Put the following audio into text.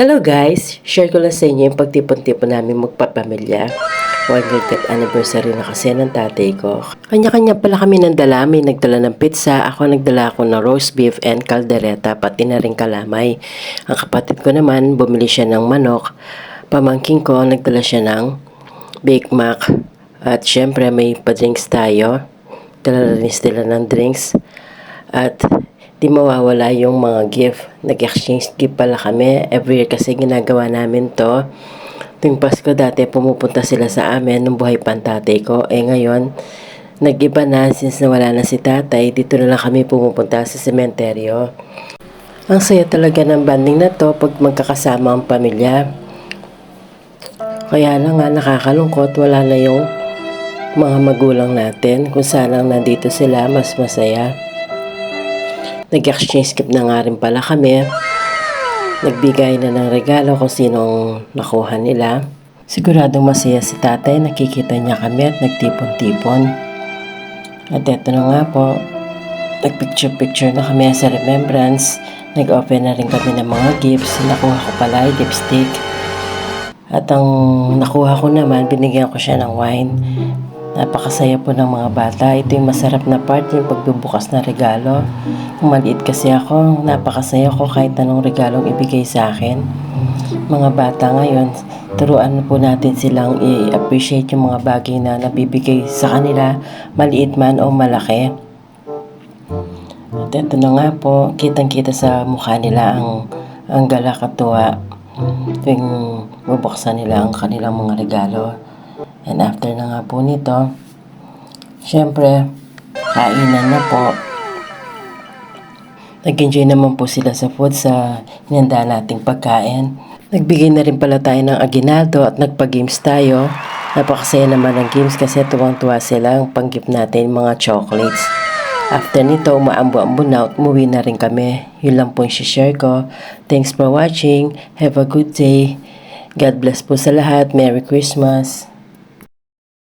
Hello guys! Share ko lang sa inyo yung pagtipon-tipon namin magpapamilya. 1 year anniversary na kasi ng tatay ko. Kanya-kanya pala kami ng dala. May nagdala ng pizza, ako nagdala ako ng roast beef and caldereta, pati na rin kalamay. Ang kapatid ko naman, bumili siya ng manok. Pamangking ko, nagdala siya ng Bake Mac. At syempre may pa-drinks tayo. Dala rin sila ng drinks. At di mawawala yung mga gift. Nag-exchange gift pala kami. Every year kasi ginagawa namin to. Tuwing Pasko dati pumupunta sila sa amin nung buhay pa ang tatay ko. Ngayon, nag-iba na since nawala na si tatay. Dito na lang kami pumupunta sa sementeryo. Ang saya talaga ng banding na to pag magkakasama ang pamilya. Kaya lang nga nakakalungkot, wala na yung mga magulang natin. Kung saan lang nandito sila, mas masaya. Nag-exchange gift na nga rin pala kami. Nagbigay na ng regalo kung sinong nakuha nila. Siguradong masaya si tatay, nakikita niya kami at nagtipon-tipon. At eto na nga po, nagpicture-picture na kami sa remembrance. Nag-open na rin kami ng mga gifts. Nakuha ko pala yung lipstick. At ang nakuha ko naman, binigyan ko siya ng wine. Napakasaya po ng mga bata. Ito yung masarap na part, yung pagbubukas na regalo. Kung maliit kasi ako, napakasaya ko kahit anong regalong ibigay sa akin. Mga bata ngayon, turuan po natin silang i-appreciate yung mga bagay na nabibigay sa kanila, maliit man o malaki. At ito na nga po, kitang-kita sa mukha nila ang galak at tuwa tuwing bubuksan nila ang kanilang mga regalo. And after na nga po nito, syempre, kainan na po. Nag-enjoy naman po sila sa food sa hinanda nating pagkain. Nagbigay na rin pala tayo ng aginaldo at nagpa-games tayo. Napakasaya naman ng games kasi tuwang-tuwa sila ang pang-gift natin mga chocolates. After nito, umaambo-ambo na at umuwi na rin kami. Yun lang po yung share ko. Thanks for watching. Have a good day. God bless po sa lahat. Merry Christmas.